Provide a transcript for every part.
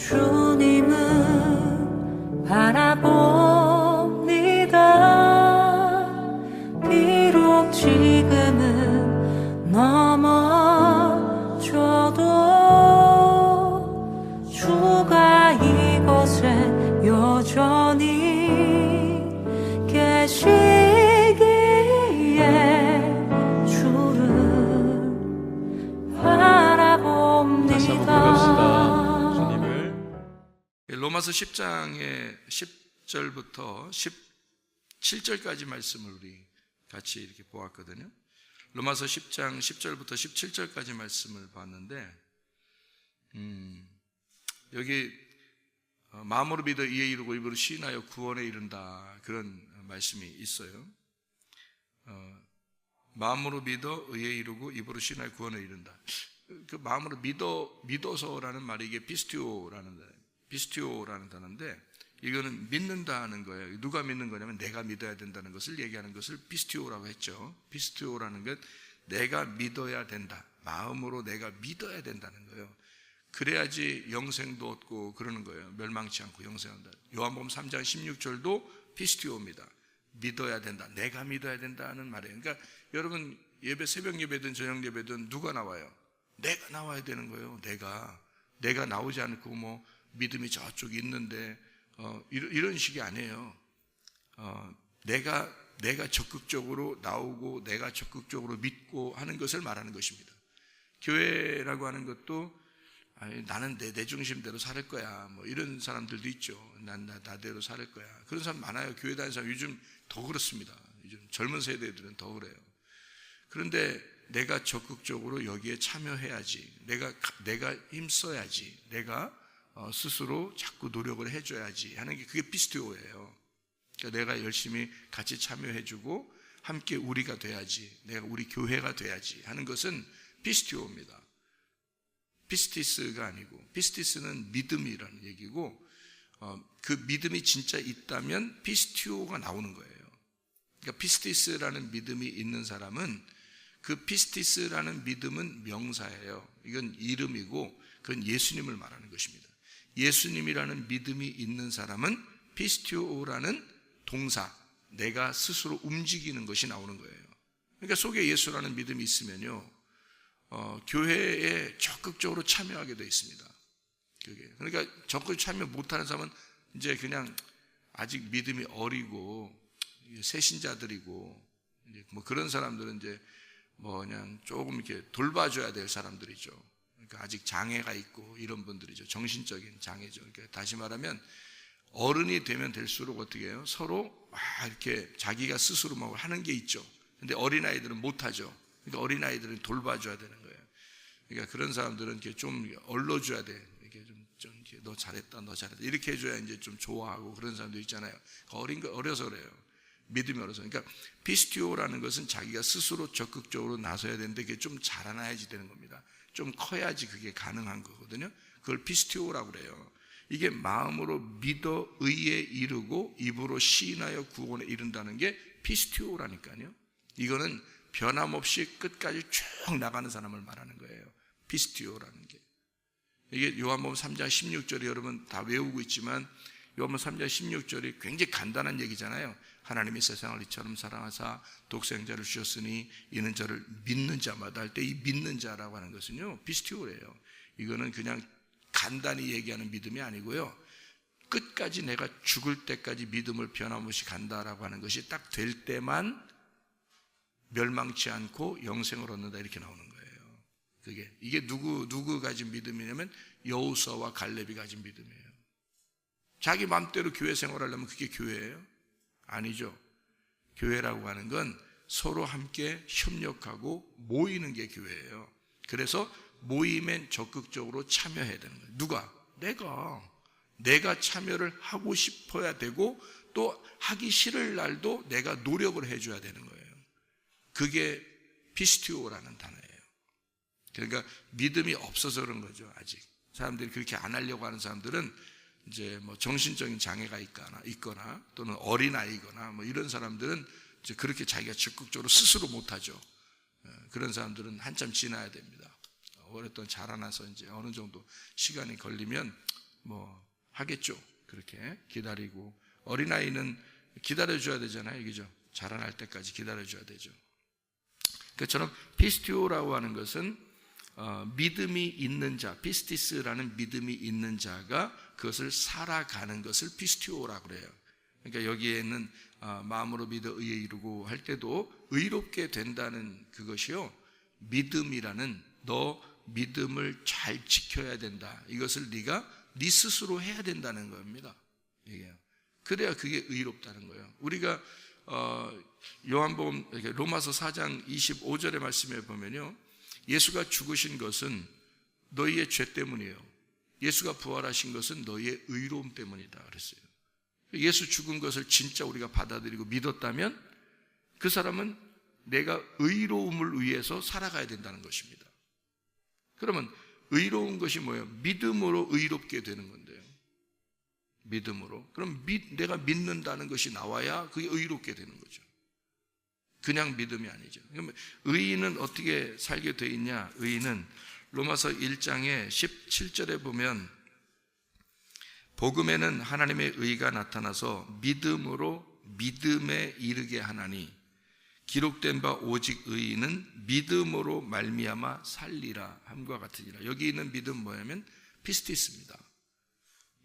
주님을 바라봅니다. 비록 지금은 넘어져도 주가 이곳에 여전히 계시기에 주를 바라봅니다. 다시 한번 고백합시다. 주님을. 로마서 10장의 10절부터 17절까지 말씀을 우리 같이 이렇게 보았거든요. 로마서 10장 10절부터 17절까지 말씀을 봤는데, 여기 마음으로 믿어 이에 이르고 입으로 시인하여 구원에 이른다, 그런 말씀이 있어요. 마음으로 믿어 의에 이르고 입으로 시인하여 구원에 이른다. 그 마음으로 믿어서라는 말이 이게 피스티오라는 단어인데, 이거는 믿는다는 거예요. 누가 믿는 거냐면 내가 믿어야 된다는 것을 얘기하는 것을 피스티오라고 했죠. 피스티오라는 것, 내가 믿어야 된다. 마음으로 내가 믿어야 된다는 거예요. 그래야지 영생도 얻고 그러는 거예요. 멸망치 않고 영생한다. 요한복음 3장 16절도 피스티오입니다. 믿어야 된다. 내가 믿어야 된다는 말이에요. 그러니까 여러분, 예배, 새벽 예배든 저녁 예배든 누가 나와요? 내가 나와야 되는 거예요. 내가 나오지 않고 뭐 믿음이 저쪽에 있는데 이런 식이 아니에요. 내가 적극적으로 나오고 내가 적극적으로 믿고 하는 것을 말하는 것입니다. 교회라고 하는 것도 나는 내 중심대로 살 거야, 뭐 이런 사람들도 있죠. 난 나대로 살 거야. 그런 사람 많아요. 교회 다니는 사람 요즘 더 그렇습니다. 요즘 젊은 세대들은 더 그래요. 그런데 내가 적극적으로 여기에 참여해야지, 내가 힘써야지, 내가 스스로 자꾸 노력을 해줘야지 하는 게, 그게 피스티오예요. 그러니까 내가 열심히 같이 참여해주고 함께 우리가 돼야지, 내가 우리 교회가 돼야지 하는 것은 피스티오입니다. 피스티스가 아니고, 피스티스는 믿음이라는 얘기고, 그 믿음이 진짜 있다면 피스티오가 나오는 거예요. 그러니까 피스티스라는 믿음이 있는 사람은, 그 피스티스라는 믿음은 명사예요. 이건 이름이고 그건 예수님을 말하는 것입니다. 예수님이라는 믿음이 있는 사람은 피스티오라는 동사, 내가 스스로 움직이는 것이 나오는 거예요. 그러니까 속에 예수라는 믿음이 있으면요, 교회에 적극적으로 참여하게 되어 있습니다. 그러니까 적극 참여 못하는 사람은 이제 그냥 아직 믿음이 어리고 새신자들이고, 이제 뭐 그런 사람들은 이제 뭐 그냥 조금 이렇게 돌봐줘야 될 사람들이죠. 그러니까 아직 장애가 있고 이런 분들이죠. 정신적인 장애죠. 그러니까 다시 말하면 어른이 되면 될수록 어떻게 해요? 서로 이렇게 자기가 스스로 뭐 하는 게 있죠. 근데 어린아이들은 못하죠. 그러니까 어린아이들은 돌봐줘야 되는 거예요. 그러니까 그런 사람들은 이렇게 좀 얼러줘야 돼. 이렇게 좀 이렇게 너 잘했다. 이렇게 해줘야 이제 좀 좋아하고 그런 사람도 있잖아요. 어려서 그래요. 믿음이 어려서. 그러니까 피스티오라는 것은 자기가 스스로 적극적으로 나서야 되는데, 그게 좀 자라나야지 되는 겁니다. 좀 커야지 그게 가능한 거거든요. 그걸 피스티오라고 그래요. 이게 마음으로 믿어 의에 이르고 입으로 시인하여 구원에 이른다는 게 피스티오라니까요. 이거는 변함없이 끝까지 쭉 나가는 사람을 말하는 거예요. 피스티오라는 게. 이게 요한복음 3장 16절이 여러분 다 외우고 있지만, 요한복음 3장 16절이 굉장히 간단한 얘기잖아요. 하나님이 세상을 이처럼 사랑하사 독생자를 주셨으니 이는 저를 믿는 자마다 할 때, 이 믿는 자라고 하는 것은요, 피스티오래요. 이거는 그냥 간단히 얘기하는 믿음이 아니고요, 끝까지 내가 죽을 때까지 믿음을 변함없이 간다라고 하는 것이 딱 될 때만 멸망치 않고 영생을 얻는다, 이렇게 나오는 거예요. 이게 누구 가진 믿음이냐면 여호수아와 갈렙이 가진 믿음이에요. 자기 마음대로 교회 생활하려면 그게 교회예요? 아니죠. 교회라고 하는 건 서로 함께 협력하고 모이는 게 교회예요. 그래서 모임엔 적극적으로 참여해야 되는 거예요. 누가? 내가 참여를 하고 싶어야 되고, 또 하기 싫을 날도 내가 노력을 해줘야 되는 거예요. 그게 피스티오라는 단어예요. 그러니까 믿음이 없어서 그런 거죠. 아직 사람들이 그렇게 안 하려고 하는 사람들은 이제 뭐 정신적인 장애가 있거나 또는 어린아이거나 뭐 이런 사람들은 이제 그렇게 자기가 적극적으로 스스로 못하죠. 그런 사람들은 한참 지나야 됩니다. 오랫동안 자라나서 이제 어느 정도 시간이 걸리면 하겠죠. 그렇게 기다리고, 어린아이는 기다려줘야 되잖아요. 그죠? 자라날 때까지 기다려줘야 되죠. 그처럼 피스티오라고 하는 것은 믿음이 있는 자, 피스티스라는 믿음이 있는 자가 그것을 살아가는 것을 피스티오라고 그래요. 그러니까 여기에는 마음으로 믿어 의에 이르고 할 때도 의롭게 된다는 그것이요, 믿음이라는, 너 믿음을 잘 지켜야 된다, 이것을 네가 네 스스로 해야 된다는 겁니다. 이게요. 그래야 그게 의롭다는 거예요. 우리가 요한복음 로마서 4장 25절의 말씀에 보면요, 예수가 죽으신 것은 너희의 죄 때문이에요. 예수가 부활하신 것은 너희의 의로움 때문이다 그랬어요. 예수 죽은 것을 진짜 우리가 받아들이고 믿었다면 그 사람은 내가 의로움을 위해서 살아가야 된다는 것입니다. 그러면 의로운 것이 뭐예요? 믿음으로 의롭게 되는 건데요. 믿음으로. 그럼 내가 믿는다는 것이 나와야 그게 의롭게 되는 거죠. 그냥 믿음이 아니죠. 그러면 의인은 어떻게 살게 돼 있냐? 의인은 로마서 1장의 17절에 보면 복음에는 하나님의 의가 나타나서 믿음으로 믿음에 이르게 하나니 기록된 바 오직 의인은 믿음으로 말미암아 살리라 함과 같으니라. 여기 있는 믿음 뭐냐면 피스티스입니다.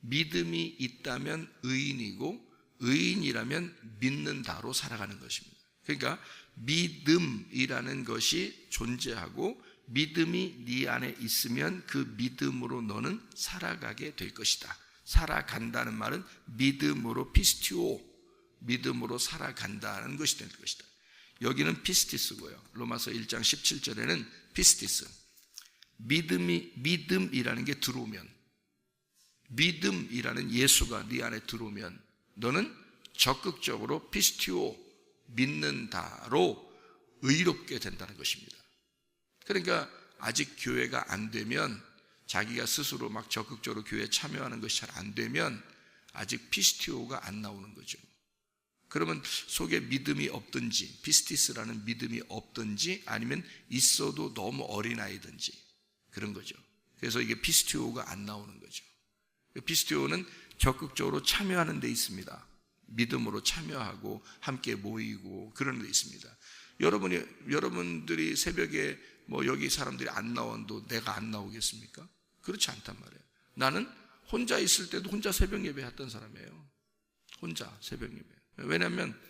믿음이 있다면 의인이고 의인이라면 믿는다로 살아가는 것입니다. 그러니까 믿음이라는 것이 존재하고 믿음이 네 안에 있으면 그 믿음으로 너는 살아가게 될 것이다. 살아간다는 말은 믿음으로 피스티오, 믿음으로 살아간다는 것이 될 것이다. 여기는 피스티스고요. 로마서 1장 17절에는 피스티스. 믿음이라는 게 들어오면, 믿음이라는 예수가 네 안에 들어오면 너는 적극적으로 피스티오, 믿는다로 의롭게 된다는 것입니다. 그러니까 아직 교회가 안 되면, 자기가 스스로 막 적극적으로 교회에 참여하는 것이 잘 안 되면 아직 피스티오가 안 나오는 거죠. 그러면 속에 믿음이 없든지, 피스티스라는 믿음이 없든지, 아니면 있어도 너무 어린아이든지 그런 거죠. 그래서 이게 피스티오가 안 나오는 거죠. 피스티오는 적극적으로 참여하는 데 있습니다. 믿음으로 참여하고 함께 모이고 그런 데 있습니다. 여러분들이 새벽에 여기 사람들이 안 나와도 내가 안 나오겠습니까? 그렇지 않단 말이에요. 나는 혼자 있을 때도 혼자 새벽 예배 했던 사람이에요. 혼자 새벽 예배. 왜냐하면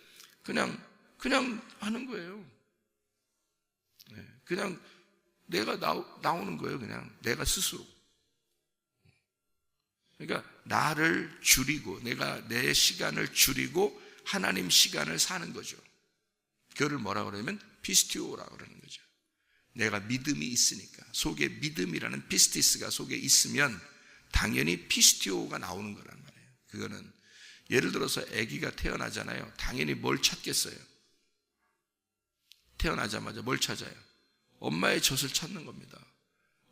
그냥 하는 거예요. 그냥 내가 나오는 거예요. 그냥 내가 스스로. 그러니까 나를 줄이고, 내가 내 시간을 줄이고 하나님 시간을 사는 거죠. 그거를 뭐라고 그러냐면 피스티오라고 그러는 거죠. 내가 믿음이 있으니까, 속에 믿음이라는 피스티스가 속에 있으면 당연히 피스티오가 나오는 거란 말이에요. 그거는 예를 들어서 아기가 태어나잖아요. 당연히 뭘 찾겠어요? 태어나자마자 뭘 찾아요? 엄마의 젖을 찾는 겁니다.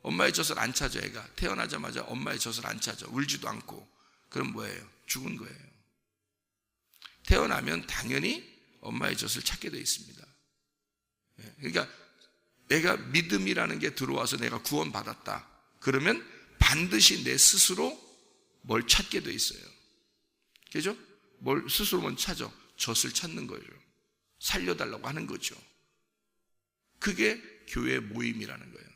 엄마의 젖을 안 찾아. 애가 태어나자마자 엄마의 젖을 안 찾아. 울지도 않고. 그럼 뭐예요? 죽은 거예요. 태어나면 당연히 엄마의 젖을 찾게 되어 있습니다. 그러니까 내가 믿음이라는 게 들어와서 내가 구원받았다. 그러면 반드시 내 스스로 뭘 찾게 되어 있어요. 그죠? 뭘 스스로 먼저 찾아? 젖을 찾는 거죠. 살려달라고 하는 거죠. 그게 교회 모임이라는 거예요.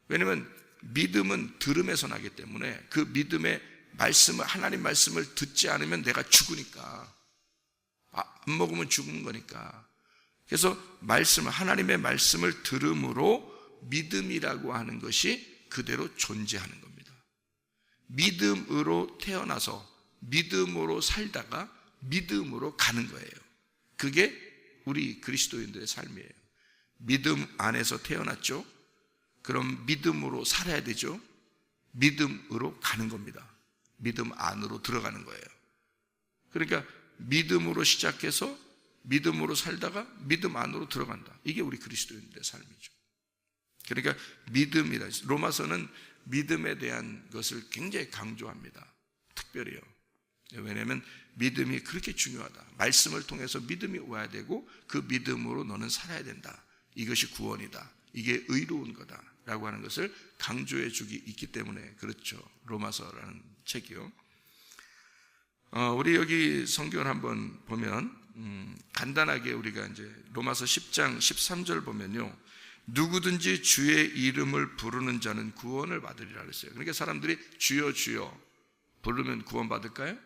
왜냐하면 믿음은 들음에서 나기 때문에 그 믿음의 말씀을, 하나님 말씀을 듣지 않으면 내가 죽으니까, 안 먹으면 죽는 거니까. 그래서 하나님의 말씀을 들음으로 믿음이라고 하는 것이 그대로 존재하는 겁니다. 믿음으로 태어나서 믿음으로 살다가 믿음으로 가는 거예요. 그게 우리 그리스도인들의 삶이에요. 믿음 안에서 태어났죠. 그럼 믿음으로 살아야 되죠. 믿음으로 가는 겁니다. 믿음 안으로 들어가는 거예요. 그러니까 믿음으로 시작해서 믿음으로 살다가 믿음 안으로 들어간다. 이게 우리 그리스도인들의 삶이죠. 그러니까 믿음이라, 로마서는 믿음에 대한 것을 굉장히 강조합니다. 특별히요. 왜냐하면 믿음이 그렇게 중요하다. 말씀을 통해서 믿음이 와야 되고 그 믿음으로 너는 살아야 된다. 이것이 구원이다. 이게 의로운 거다. 주여라고 하는 것을 강조해 주기 있기 때문에 그렇죠. 로마서라는 책이요. 우리 여기 성경을 한번 보면 간단하게 우리가 이제 로마서 10장 13절 보면요, 누구든지 주의 이름을 부르는 자는 구원을 받으리라 그랬어요. 그러니까 사람들이 주여 주여 부르면 구원 받을까요?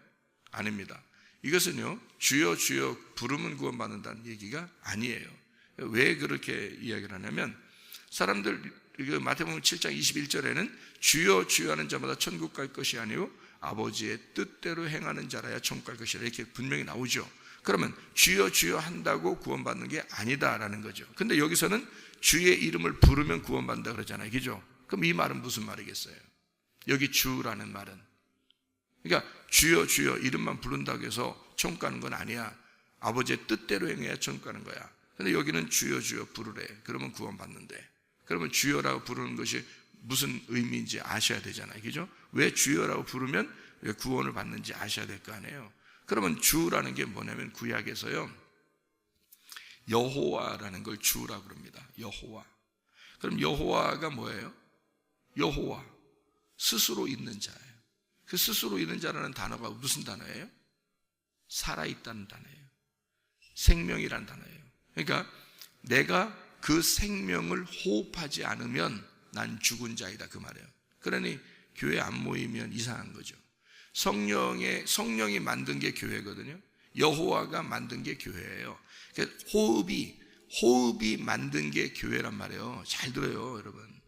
아닙니다. 이것은요, 주여 주여 부르면 구원 받는다는 얘기가 아니에요. 왜 그렇게 이야기를 하냐면, 사람들 마태복음 7장 21절에는 주여 주여 하는 자마다 천국 갈 것이 아니요 아버지의 뜻대로 행하는 자라야 천국 갈 것이라 이렇게 분명히 나오죠. 그러면 주여 주여 한다고 구원받는 게 아니다라는 거죠. 근데 여기서는 주의 이름을 부르면 구원받는다 그러잖아요. 그죠? 그럼 이 말은 무슨 말이겠어요? 여기 주라는 말은, 그러니까 주여 주여 이름만 부른다고 해서 천국 가는 건 아니야. 아버지의 뜻대로 행해야 천국 가는 거야. 근데 여기는 주여 주여 부르래. 그러면 구원받는데, 그러면 주여라고 부르는 것이 무슨 의미인지 아셔야 되잖아요. 그죠? 왜 주여라고 부르면 왜 구원을 받는지 아셔야 될 거 아니에요. 그러면 주라는 게 뭐냐면, 구약에서요 여호와라는 걸 주라고 그럽니다. 여호와. 그럼 여호와가 뭐예요? 여호와, 스스로 있는 자예요. 그 스스로 있는 자라는 단어가 무슨 단어예요? 살아있다는 단어예요. 생명이라는 단어예요. 그러니까 내가 그 생명을 호흡하지 않으면 난 죽은 자이다, 그 말이에요. 그러니 교회 안 모이면 이상한 거죠. 성령이 만든 게 교회거든요. 여호와가 만든 게 교회예요. 그러니까 호흡이 만든 게 교회란 말이에요. 잘 들어요, 여러분.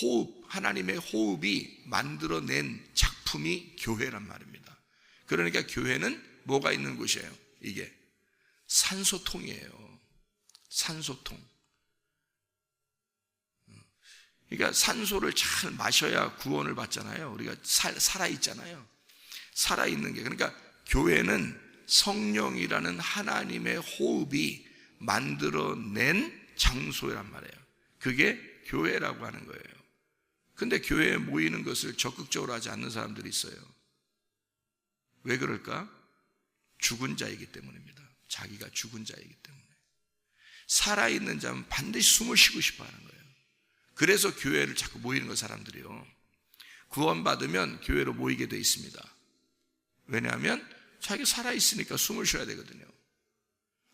호흡, 하나님의 호흡이 만들어낸 작품이 교회란 말입니다. 그러니까 교회는 뭐가 있는 곳이에요? 이게 산소통이에요. 산소통. 그러니까 산소를 잘 마셔야 구원을 받잖아요. 우리가 살아있잖아요. 살아있는 게, 그러니까 교회는 성령이라는 하나님의 호흡이 만들어낸 장소란 말이에요. 그게 교회라고 하는 거예요. 근데 교회에 모이는 것을 적극적으로 하지 않는 사람들이 있어요. 왜 그럴까? 죽은 자이기 때문입니다. 자기가 죽은 자이기 때문에. 살아있는 자는 반드시 숨을 쉬고 싶어 하는 거예요. 그래서 교회를 자꾸 모이는 거, 사람들이요. 구원받으면 교회로 모이게 돼 있습니다. 왜냐하면 자기가 살아있으니까 숨을 쉬어야 되거든요.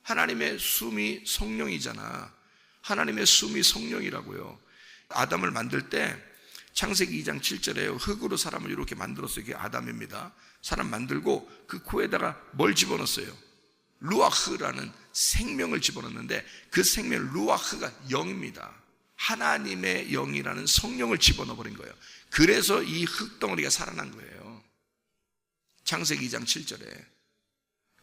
하나님의 숨이 성령이잖아. 하나님의 숨이 성령이라고요. 아담을 만들 때 창세기 2장 7절에 흙으로 사람을 이렇게 만들었어요. 이게 아담입니다. 사람 만들고 그 코에다가 뭘 집어넣었어요? 루아흐라는 생명을 집어넣는데, 그 생명 루아흐가 영입니다. 하나님의 영이라는 성령을 집어넣어버린 거예요. 그래서 이 흙덩어리가 살아난 거예요. 창세기 2장 7절에.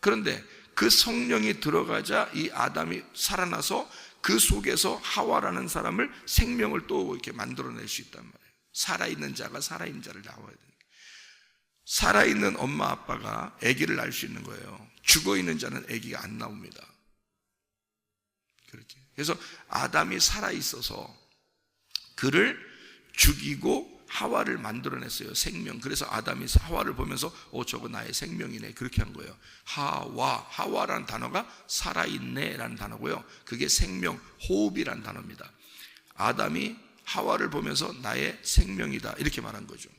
그런데 그 성령이 들어가자 이 아담이 살아나서 그 속에서 하와라는 사람을, 생명을 또 이렇게 만들어낼 수 있단 말이에요. 살아있는 자가 살아있는 자를 낳아야 되니까. 살아있는 엄마 아빠가 아기를 낳을 수 있는 거예요. 죽어있는 자는 아기가 안 나옵니다. 그렇게. 그래서 아담이 살아있어서 그를 죽이고 하와를 만들어냈어요. 생명. 그래서 아담이 하와를 보면서 저거 나의 생명이네, 그렇게 한 거예요. 하와라는 단어가 살아있네 라는 단어고요. 그게 생명, 호흡이라는 단어입니다. 아담이 하와를 보면서 나의 생명이다, 이렇게 말한 거죠.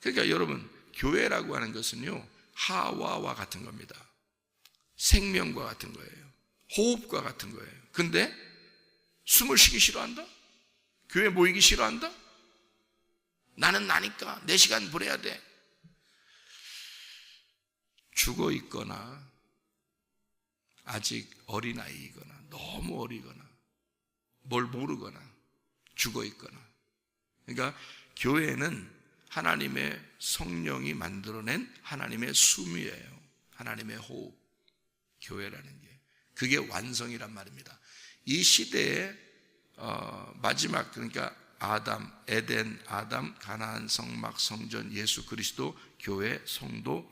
그러니까 여러분, 교회라고 하는 것은요 하와와 같은 겁니다. 생명과 같은 거예요. 호흡과 같은 거예요. 근데 숨을 쉬기 싫어한다? 교회 모이기 싫어한다? 나는 나니까 내 시간 보내야 돼. 죽어 있거나 아직 어린아이이거나 너무 어리거나 뭘 모르거나 죽어 있거나. 그러니까 교회는 하나님의 성령이 만들어낸 하나님의 숨이에요. 하나님의 호흡. 교회라는 게, 그게 완성이란 말입니다. 이 시대의 마지막, 그러니까 아담, 에덴, 아담, 가나안, 성막, 성전, 예수 그리스도, 교회, 성도,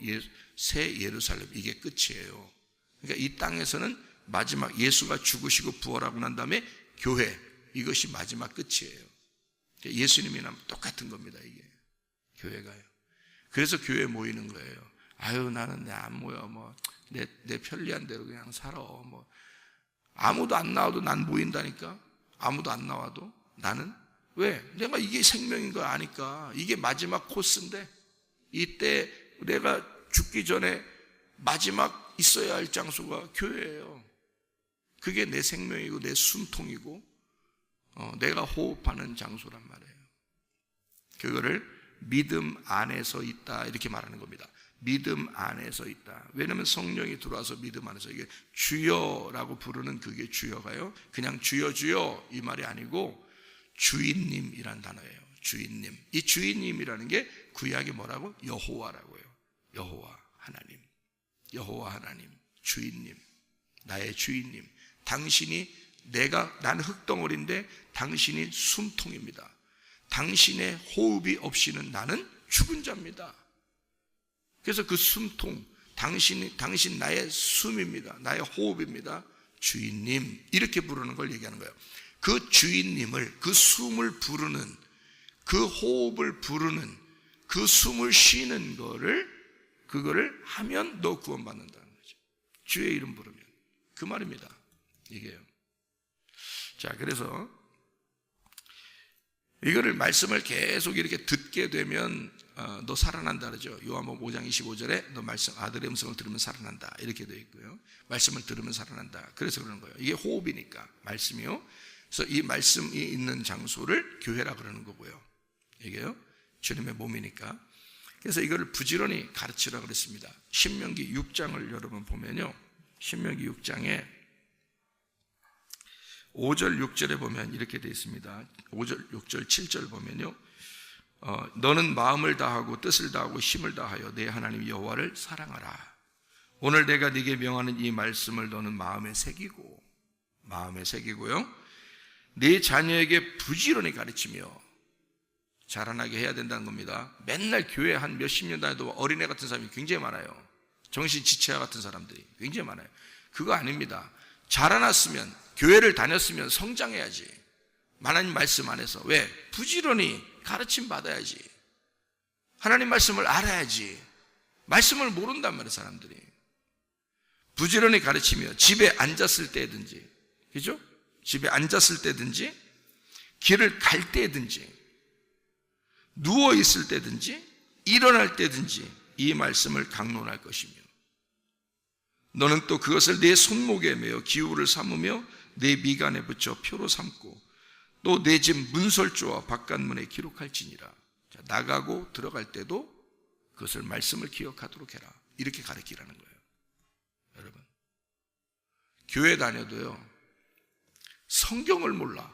새 예루살렘, 이게 끝이에요. 그러니까 이 땅에서는 마지막 예수가 죽으시고 부활하고 난 다음에 교회, 이것이 마지막 끝이에요. 예수님이랑 똑같은 겁니다. 이게 교회가요. 그래서 교회에 모이는 거예요. 나는 내 안 모여, 내 편리한 대로 그냥 살아, 아무도 안 나와도 난 보인다니까. 아무도 안 나와도 나는. 왜? 내가 이게 생명인 걸 아니까. 이게 마지막 코스인데 이때 내가 죽기 전에 마지막 있어야 할 장소가 교회예요. 그게 내 생명이고 내 숨통이고 내가 호흡하는 장소란 말이에요. 그거를 믿음 안에서 있다 이렇게 말하는 겁니다. 믿음 안에서 있다. 왜냐하면 성령이 들어와서 믿음 안에서, 이게 주여라고 부르는 그게 주여가요, 그냥 주여 주여 이 말이 아니고 주인님이란 단어예요. 주인님. 이 주인님이라는 게 구약이 뭐라고? 여호와라고요. 여호와 하나님. 여호와 하나님. 주인님. 나의 주인님. 당신이, 난 흙덩어리인데 당신이 숨통입니다. 당신의 호흡이 없이는 나는 죽은 자입니다. 그래서 그 숨통, 당신 나의 숨입니다. 나의 호흡입니다. 주인님, 이렇게 부르는 걸 얘기하는 거예요. 그 주인님을, 그 숨을 부르는, 그 호흡을 부르는, 그 숨을 쉬는 그거를 하면 너 구원받는다는 거죠. 주의 이름 부르면. 그 말입니다. 이게요. 자, 그래서 이거를 말씀을 계속 이렇게 듣게 되면 너 살아난다 그러죠. 요한복음 5장 25절에 너 말씀, 아들의 음성을 들으면 살아난다 이렇게 되어 있고요. 말씀을 들으면 살아난다. 그래서 그러는 거예요. 이게 호흡이니까 말씀이요. 그래서 이 말씀이 있는 장소를 교회라 그러는 거고요. 이게요, 주님의 몸이니까. 그래서 이거를 부지런히 가르치라 그랬습니다. 신명기 6장을 여러분 보면요, 신명기 6장에 5절 6절에 보면 이렇게 되어 있습니다. 5절 6절 7절 보면요, 너는 마음을 다하고 뜻을 다하고 힘을 다하여 내 하나님 여호와를 사랑하라. 오늘 내가 네게 명하는 이 말씀을 너는 마음에 새기고요, 네 자녀에게 부지런히 가르치며 자라나게 해야 된다는 겁니다. 맨날 교회 한 몇십 년 다녀도 어린애 같은 사람이 굉장히 많아요. 정신지체와 같은 사람들이 굉장히 많아요. 그거 아닙니다. 자라났으면, 교회를 다녔으면 성장해야지. 하나님 말씀 안에서. 왜? 부지런히 가르침 받아야지. 하나님 말씀을 알아야지. 말씀을 모른단 말이에요, 사람들이. 부지런히 가르치며 집에 앉았을 때든지, 그죠? 집에 앉았을 때든지, 길을 갈 때든지, 누워 있을 때든지, 일어날 때든지 이 말씀을 강론할 것이며, 너는 또 그것을 내 손목에 매어 기울을 삼으며 내 미간에 붙여 표로 삼고 또 내 집 문설주와 바깥문에 기록할지니라. 자, 나가고 들어갈 때도 그것을 말씀을 기억하도록 해라. 이렇게 가르치라는 거예요. 여러분, 교회 다녀도요, 성경을 몰라.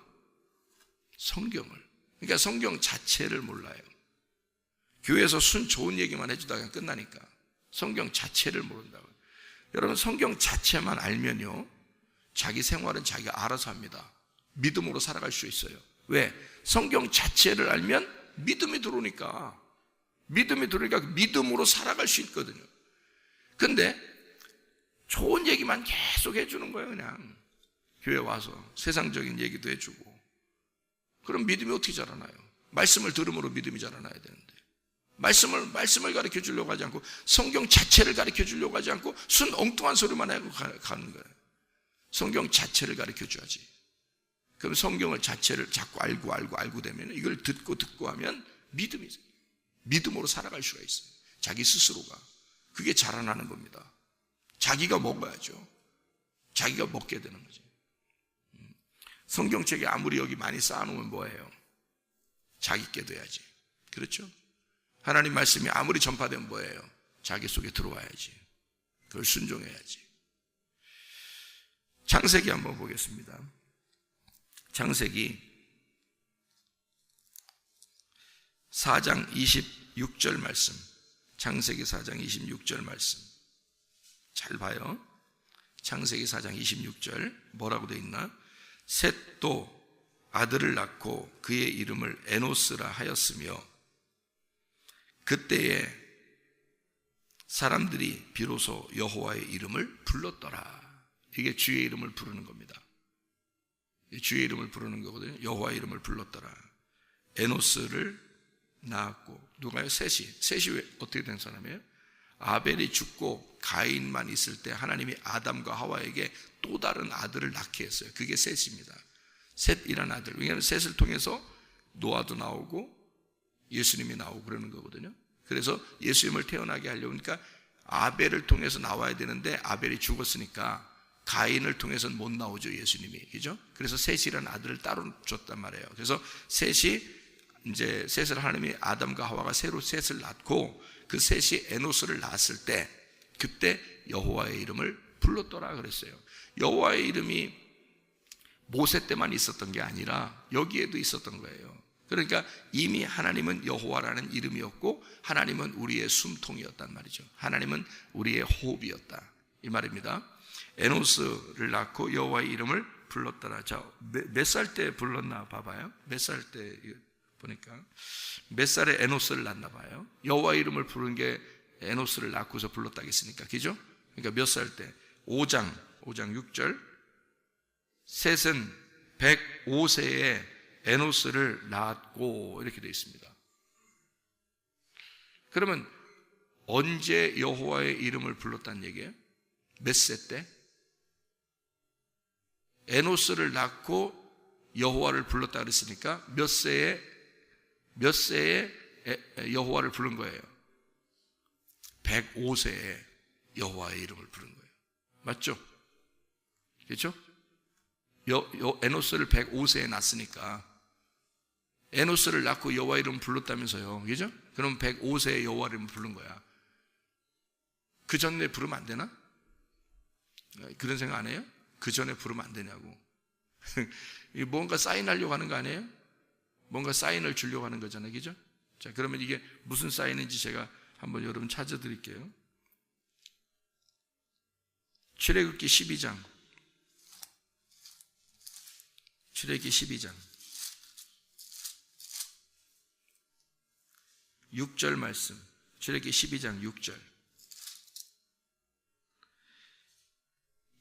성경을. 그러니까 성경 자체를 몰라요. 교회에서 좋은 얘기만 해주다가 그냥 끝나니까 성경 자체를 모른다고요. 여러분, 성경 자체만 알면요, 자기 생활은 자기가 알아서 합니다. 믿음으로 살아갈 수 있어요. 왜? 성경 자체를 알면 믿음이 들어오니까 믿음으로 살아갈 수 있거든요. 근데 좋은 얘기만 계속 해주는 거예요. 그냥 교회 와서 세상적인 얘기도 해주고. 그럼 믿음이 어떻게 자라나요? 말씀을 들음으로 믿음이 자라나야 되는데, 말씀을 가르쳐 주려고 하지 않고 성경 자체를 가르쳐 주려고 하지 않고 순 엉뚱한 소리만 하고 가는 거예요. 성경 자체를 가르쳐 줘야지. 그럼 성경을 자체를 자꾸 알고 되면, 이걸 듣고 하면 믿음으로 살아갈 수가 있어요. 자기 스스로가. 그게 자라나는 겁니다. 자기가 먹어야죠. 자기가 먹게 되는 거죠. 성경책에 아무리 여기 많이 쌓아놓으면 뭐예요? 자기께 돼야지. 그렇죠? 하나님 말씀이 아무리 전파되면 뭐예요? 자기 속에 들어와야지. 그걸 순종해야지. 창세기 한번 보겠습니다. 창세기 4장 26절 말씀. 창세기 4장 26절 말씀. 잘 봐요. 창세기 4장 26절 뭐라고 되어 있나? 셋도 아들을 낳고 그의 이름을 에노스라 하였으며 그때에 사람들이 비로소 여호와의 이름을 불렀더라. 이게 주의 이름을 부르는 겁니다. 주의 이름을 부르는 거거든요. 여호와의 이름을 불렀더라. 에노스를 낳았고, 누가요? 셋이 왜 어떻게 된 사람이에요? 아벨이 죽고 가인만 있을 때 하나님이 아담과 하와에게 또 다른 아들을 낳게 했어요. 그게 셋입니다. 셋이라는 아들. 왜냐하면 셋을 통해서 노아도 나오고 예수님이 나오고 그러는 거거든요. 그래서 예수님을 태어나게 하려고, 그러니까 아벨을 통해서 나와야 되는데 아벨이 죽었으니까 가인을 통해서는 못 나오죠, 예수님이. 그죠? 그래서 셋이라는 아들을 따로 줬단 말이에요. 그래서 셋을 하나님이 아담과 하와가 새로 셋을 낳고 그 셋이 에노스를 낳았을 때 그때 여호와의 이름을 불렀더라 그랬어요. 여호와의 이름이 모세 때만 있었던 게 아니라 여기에도 있었던 거예요. 그러니까 이미 하나님은 여호와라는 이름이었고 하나님은 우리의 숨통이었단 말이죠. 하나님은 우리의 호흡이었다 이 말입니다. 에노스를 낳고 여호와의 이름을 불렀더라. 자, 몇 살 때 불렀나 봐봐요. 몇 살 때 보니까 몇 살에 에노스를 낳나 봐요. 여호와의 이름을 부른 게 에노스를 낳고서 불렀다고 했으니까, 그죠? 그러니까 몇 살 때? 5장 6절. 셋은 105세에 에노스를 낳았고 이렇게 되어 있습니다. 그러면 언제 여호와의 이름을 불렀다는 얘기예요? 몇 세 때? 에노스를 낳고 여호와를 불렀다 그랬으니까 몇 세에 여호와를 부른 거예요? 105세에 여호와의 이름을 부른 거예요. 맞죠? 그렇죠? 에노스를 105세에 낳았으니까 에노스를 낳고 여호와의 이름을 불렀다면서요. 그죠? 그럼 105세에 여호와의 이름을 부른 거야. 그 전에 부르면 안 되나? 그런 생각 안 해요? 그 전에 부르면 안 되냐고. 뭔가 사인하려고 하는 거 아니에요? 뭔가 사인을 주려고 하는 거잖아요. 그죠? 자, 그러면 이게 무슨 사인인지 제가 한번 여러분 찾아드릴게요. 출애굽기 12장. 출애굽기 12장 6절 말씀. 출애굽기 12장 6절.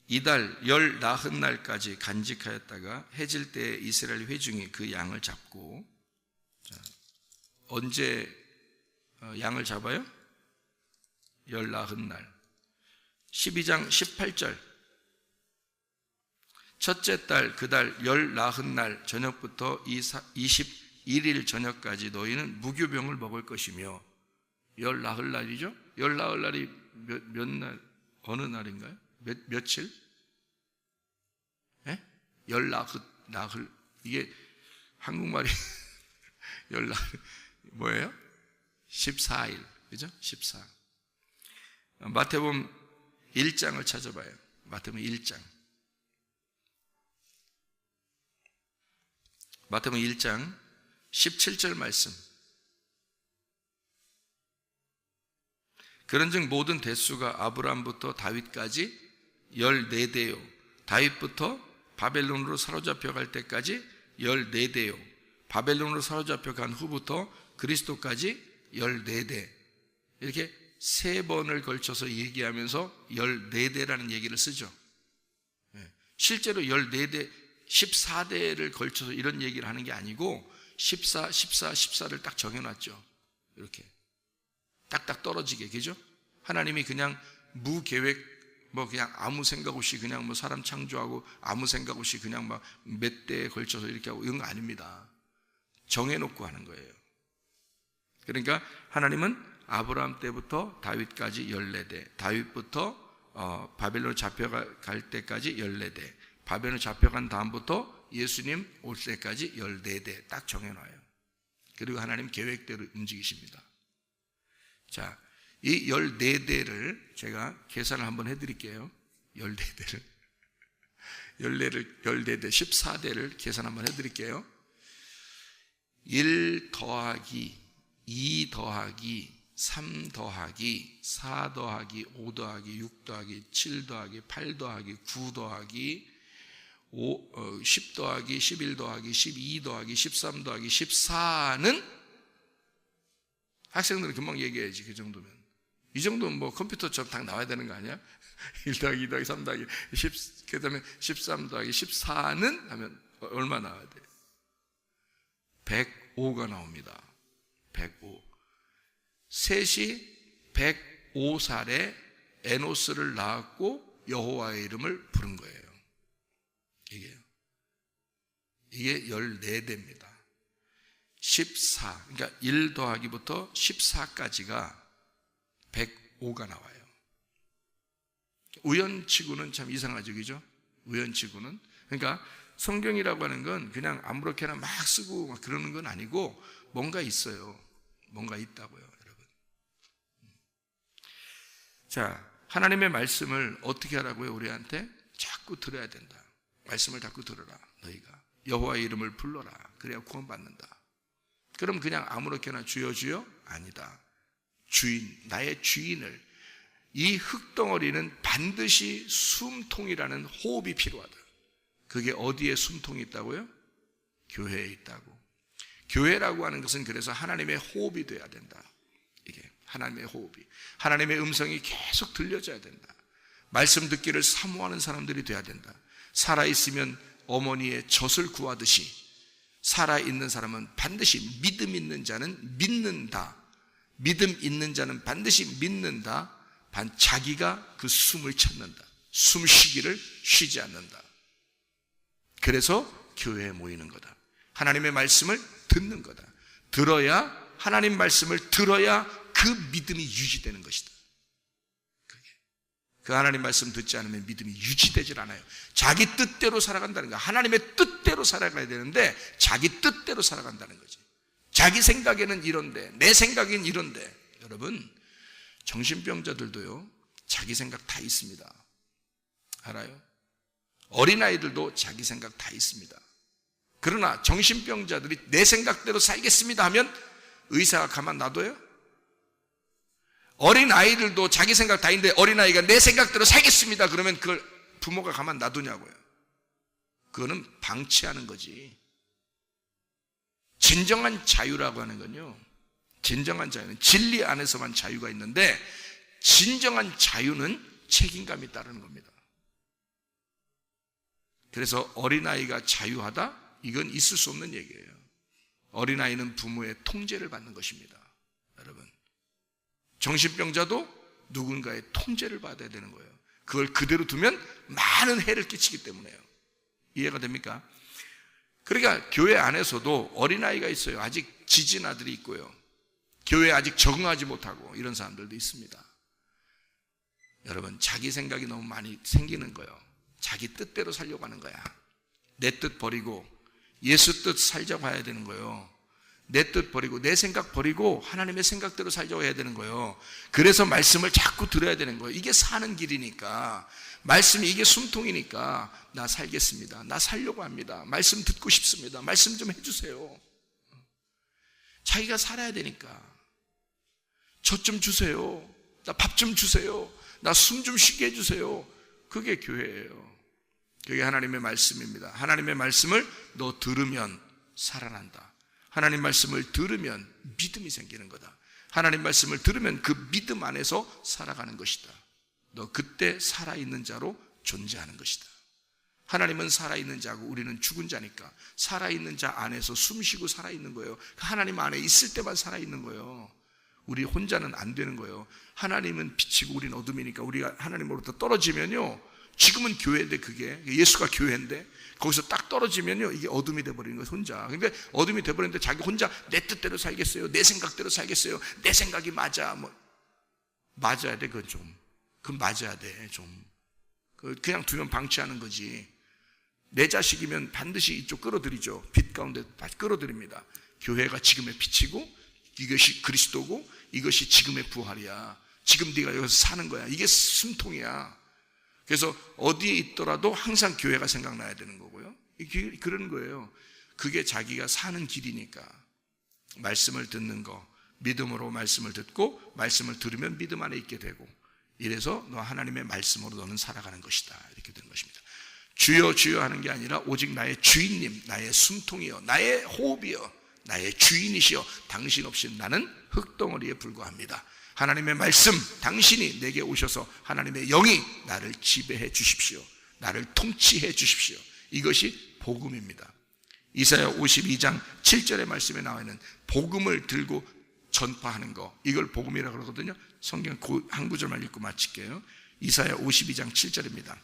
이달 열 나흔 날까지 간직하였다가 해질 때에 이스라엘 회중이 그 양을 잡고, 자, 언제 양을 잡아요? 열 나흔 날. 12장 18절. 첫째 달 그 달 열 나흔 날 저녁부터 21일 저녁까지 너희는 무교병을 먹을 것이며. 열 나흔 날이죠? 열 나흔 날이 몇 날, 어느 날인가요? 며칠? 예? 열 나흘. 이게 한국말이 열 나흘 뭐예요? 14일. 그죠? 14. 마태복음 1장을 찾아봐요. 마태복음 1장. 마태복음 1장 17절 말씀. 그런즉 모든 대수가 아브라함부터 다윗까지 14대요. 다윗부터 바벨론으로 사로잡혀 갈 때까지 14대요. 바벨론으로 사로잡혀 간 후부터 그리스도까지 14대. 이렇게 세 번을 걸쳐서 얘기하면서 14대라는 얘기를 쓰죠. 실제로 14대, 14대를 걸쳐서 이런 얘기를 하는 게 아니고 14, 14, 14를 딱 정해놨죠. 이렇게 딱딱 떨어지게. 그죠? 하나님이 그냥 무계획, 그냥 아무 생각 없이 그냥 사람 창조하고 아무 생각 없이 그냥 막 몇 대에 걸쳐서 이렇게 하고 이런 거 아닙니다. 정해놓고 하는 거예요. 그러니까 하나님은 아브라함 때부터 다윗까지 14대, 다윗부터 바벨론 잡혀갈 때까지 14대, 바벨론 잡혀간 다음부터 예수님 올 때까지 14대 딱 정해놔요. 그리고 하나님 계획대로 움직이십니다. 자, 이 14대를 제가 계산을 한번 해드릴게요. 14대를 14대 14대를 계산 한번 해드릴게요. 1 더하기 2 더하기 3 더하기 4 더하기 5 더하기 6 더하기 7 더하기 8 더하기 9 더하기 10 더하기 11 더하기 12 더하기 13 더하기 14는 학생들은 금방 얘기해야지. 그 정도면. 이 정도면 컴퓨터처럼 딱 나와야 되는 거 아니야? 1 더하기 2 더하기 3 더하기 10, 그 다음에 13 더하기 14는 하면 얼마 나와야 돼? 105가 나옵니다. 105. 셋이 105살에 에노스를 낳았고 여호와의 이름을 부른 거예요. 이게 14대입니다. 14, 그러니까 1 더하기부터 14까지가 105가 나와요. 우연치고는 참 이상하죠, 그죠? 우연치고는. 그러니까 성경이라고 하는 건 그냥 아무렇게나 막 쓰고 막 그러는 건 아니고 뭔가 있어요. 뭔가 있다고요, 여러분. 자, 하나님의 말씀을 어떻게 하라고요? 우리한테 자꾸 들어야 된다. 말씀을 자꾸 들어라, 너희가. 여호와의 이름을 불러라. 그래야 구원받는다. 그럼 그냥 아무렇게나 주여 주여? 아니다. 주인, 나의 주인을. 이 흙덩어리는 반드시 숨통이라는 호흡이 필요하다. 그게 어디에 숨통이 있다고요? 교회에 있다고. 교회라고 하는 것은 그래서 하나님의 호흡이 돼야 된다. 이게 하나님의 호흡이. 하나님의 음성이 계속 들려져야 된다. 말씀 듣기를 사모하는 사람들이 돼야 된다. 살아있으면 어머니의 젖을 구하듯이 살아있는 사람은 반드시 믿음 있는 자는 믿는다. 믿음 있는 자는 반드시 믿는다. 자기가 그 숨을 찾는다. 숨 쉬기를 쉬지 않는다. 그래서 교회에 모이는 거다. 하나님의 말씀을 듣는 거다. 하나님 말씀을 들어야 그 믿음이 유지되는 것이다. 그 하나님 말씀 듣지 않으면 믿음이 유지되질 않아요. 자기 뜻대로 살아간다는 거야. 하나님의 뜻대로 살아가야 되는데 자기 뜻대로 살아간다는 거지. 자기 생각에는 이런데, 내 생각엔 이런데. 여러분, 정신병자들도요, 자기 생각 다 있습니다. 알아요? 어린아이들도 자기 생각 다 있습니다. 그러나 정신병자들이 내 생각대로 살겠습니다 하면 의사가 가만 놔둬요? 어린아이들도 자기 생각 다 있는데 어린아이가 내 생각대로 살겠습니다 그러면 그걸 부모가 가만 놔두냐고요. 그거는 방치하는 거지. 진정한 자유라고 하는 건요, 진정한 자유는 진리 안에서만 자유가 있는데 진정한 자유는 책임감이 따르는 겁니다. 그래서 어린아이가 자유하다? 이건 있을 수 없는 얘기예요. 어린아이는 부모의 통제를 받는 것입니다. 여러분, 정신병자도 누군가의 통제를 받아야 되는 거예요. 그걸 그대로 두면 많은 해를 끼치기 때문에요. 이해가 됩니까? 그러니까 교회 안에서도 어린아이가 있어요. 아직 지진 아들이 있고요. 교회에 아직 적응하지 못하고 이런 사람들도 있습니다. 여러분, 자기 생각이 너무 많이 생기는 거예요. 자기 뜻대로 살려고 하는 거야. 내 뜻 버리고 예수 뜻 살자고 해야 되는 거예요. 내 뜻 버리고 내 생각 버리고 하나님의 생각대로 살자고 해야 되는 거예요. 그래서 말씀을 자꾸 들어야 되는 거예요. 이게 사는 길이니까, 말씀이 이게 숨통이니까 나 살겠습니다. 나 살려고 합니다. 말씀 듣고 싶습니다. 말씀 좀 해주세요. 자기가 살아야 되니까. 저 좀 주세요. 나 밥 좀 주세요. 나 숨 좀 쉬게 해주세요. 그게 교회예요. 그게 하나님의 말씀입니다. 하나님의 말씀을 너 들으면 살아난다. 하나님 말씀을 들으면 믿음이 생기는 거다. 하나님 말씀을 들으면 그 믿음 안에서 살아가는 것이다. 너 그때 살아있는 자로 존재하는 것이다. 하나님은 살아있는 자고 우리는 죽은 자니까 살아있는 자 안에서 숨쉬고 살아있는 거예요. 하나님 안에 있을 때만 살아있는 거예요. 우리 혼자는 안 되는 거예요. 하나님은 빛이고 우리는 어둠이니까 우리가 하나님으로부터 떨어지면요, 지금은 교회인데, 그게 예수가 교회인데 거기서 딱 떨어지면요 이게 어둠이 돼버리는 거예요. 혼자. 그러니까 어둠이 돼버리는데 자기 혼자 내 뜻대로 살겠어요, 내 생각대로 살겠어요, 내 생각이 맞아, 맞아야 돼. 그건 맞아야 돼. 그냥 두면 방치하는 거지. 내 자식이면 반드시 이쪽 끌어들이죠. 빛 가운데 끌어들입니다. 교회가 지금의 빛이고 이것이 그리스도고 이것이 지금의 부활이야. 지금 네가 여기서 사는 거야. 이게 숨통이야. 그래서 어디에 있더라도 항상 교회가 생각나야 되는 거고요. 그런 거예요. 그게 자기가 사는 길이니까. 말씀을 듣는 거, 믿음으로 말씀을 듣고 말씀을 들으면 믿음 안에 있게 되고, 이래서 너 하나님의 말씀으로 너는 살아가는 것이다. 이렇게 되는 것입니다. 주여 주여 하는 게 아니라 오직 나의 주인님, 나의 숨통이여, 나의 호흡이여, 나의 주인이시여, 당신 없이 나는 흙덩어리에 불과합니다. 하나님의 말씀, 당신이 내게 오셔서 하나님의 영이 나를 지배해 주십시오. 나를 통치해 주십시오. 이것이 복음입니다. 이사야 52장 7절의 말씀에 나와 있는 복음을 들고 전파하는 거, 이걸 복음이라고 그러거든요. 성경 한 구절만 읽고 마칠게요. 이사야 52장 7절입니다.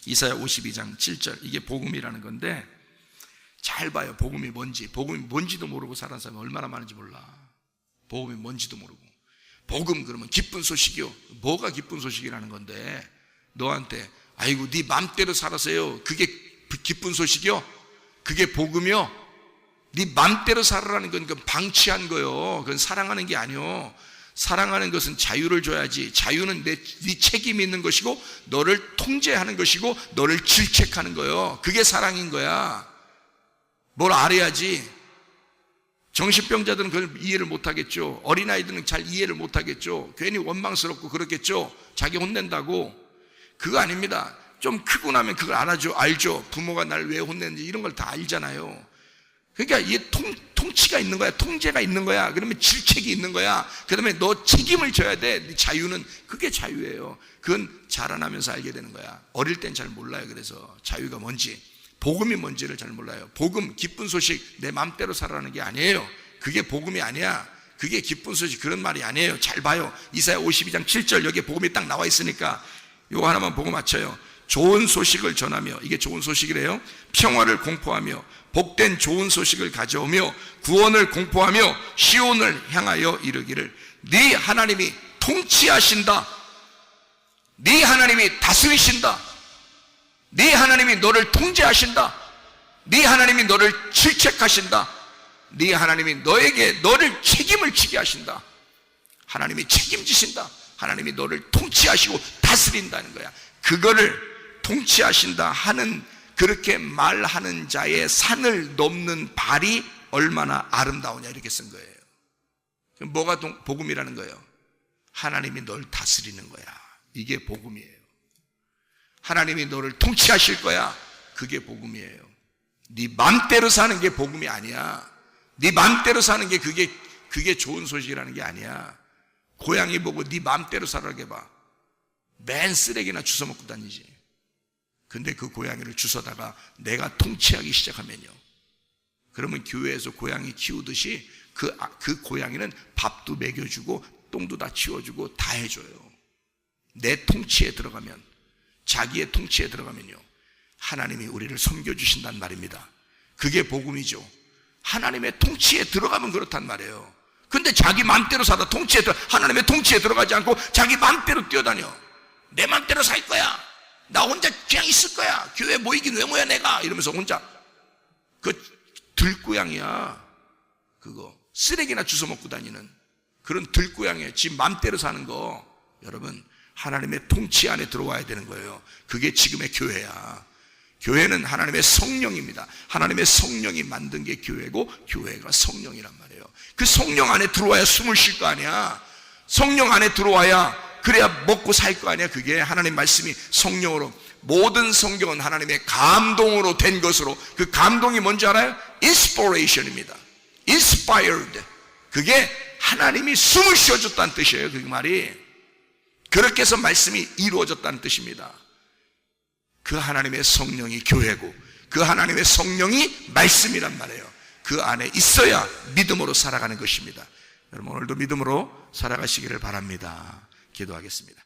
이사야 52장 7절, 이게 복음이라는 건데 잘 봐요. 복음이 뭔지도 모르고 사는 사람이 얼마나 많은지 몰라. 복음이 뭔지도 모르고. 복음 그러면 기쁜 소식이요. 뭐가 기쁜 소식이라는 건데, 너한테 아이고 네 맘대로 살아서요, 그게 기쁜 소식이요? 그게 복음이요? 네 맘대로 살아라는 건 그건 방치한 거요. 그건 사랑하는 게 아니요. 사랑하는 것은 자유를 줘야지. 자유는 네 책임이 있는 것이고 너를 통제하는 것이고 너를 질책하는 거요. 그게 사랑인 거야. 뭘 알아야지. 정신병자들은 그걸 이해를 못하겠죠. 어린아이들은 잘 이해를 못하겠죠. 괜히 원망스럽고 그렇겠죠. 자기 혼낸다고. 그거 아닙니다. 좀 크고 나면 그걸 알죠. 부모가 날 왜 혼냈는지 이런 걸 다 알잖아요. 그러니까 이게 통치가 있는 거야. 통제가 있는 거야. 그러면 질책이 있는 거야. 그 다음에 너 책임을 져야 돼. 네 자유는, 그게 자유예요. 그건 자라나면서 알게 되는 거야. 어릴 땐 잘 몰라요. 그래서 자유가 뭔지, 복음이 뭔지를 잘 몰라요. 복음, 기쁜 소식, 내 맘대로 살아라는 게 아니에요. 그게 복음이 아니야. 그게 기쁜 소식, 그런 말이 아니에요. 잘 봐요. 이사야 52장 7절, 여기에 복음이 딱 나와 있으니까 이거 하나만 보고 맞춰요. 좋은 소식을 전하며, 이게 좋은 소식이래요. 평화를 공포하며 복된 좋은 소식을 가져오며 구원을 공포하며 시온을 향하여 이르기를, 네 하나님이 통치하신다. 네 하나님이 다스리신다. 네 하나님이 너를 통제하신다. 네 하나님이 너를 질책하신다. 네 하나님이 너를 책임을 지게 하신다. 하나님이 책임지신다. 하나님이 너를 통치하시고 다스린다는 거야. 그거를 통치하신다 하는, 그렇게 말하는 자의 산을 넘는 발이 얼마나 아름다우냐, 이렇게 쓴 거예요. 뭐가 복음이라는 거예요? 하나님이 널 다스리는 거야. 이게 복음이에요. 하나님이 너를 통치하실 거야. 그게 복음이에요. 네 맘대로 사는 게 복음이 아니야. 네 맘대로 사는 게 그게 좋은 소식이라는 게 아니야. 고양이 보고 네 맘대로 살아게 봐. 맨 쓰레기나 주워 먹고 다니지. 근데 그 고양이를 주워다가 내가 통치하기 시작하면요, 그러면 교회에서 고양이 키우듯이 그 고양이는 밥도 먹여주고 똥도 다 치워주고 다 해줘요. 내 통치에 들어가면, 자기의 통치에 들어가면요, 하나님이 우리를 섬겨주신단 말입니다. 그게 복음이죠. 하나님의 통치에 들어가면 그렇단 말이에요. 근데 자기 맘대로 살아, 하나님의 통치에 들어가지 않고 자기 맘대로 뛰어다녀. 내 맘대로 살 거야. 나 혼자 그냥 있을 거야. 교회 모이긴 왜 모여 내가, 이러면서 혼자. 그 들고양이야. 그거 쓰레기나 주워 먹고 다니는 그런 들고양이에요. 지 맘대로 사는 거. 여러분, 하나님의 통치 안에 들어와야 되는 거예요. 그게 지금의 교회야. 교회는 하나님의 성령입니다. 하나님의 성령이 만든 게 교회고, 교회가 성령이란 말이에요. 그 성령 안에 들어와야 숨을 쉴 거 아니야. 성령 안에 들어와야, 그래야 먹고 살 거 아니야. 그게 하나님 말씀이 성령으로, 모든 성경은 하나님의 감동으로 된 것으로, 그 감동이 뭔지 알아요? Inspiration입니다. Inspired. 그게 하나님이 숨을 쉬어줬다는 뜻이에요. 그 말이. 그렇게 해서 말씀이 이루어졌다는 뜻입니다. 그 하나님의 성령이 교회고, 그 하나님의 성령이 말씀이란 말이에요. 그 안에 있어야 믿음으로 살아가는 것입니다. 여러분, 오늘도 믿음으로 살아가시기를 바랍니다. 기도하겠습니다.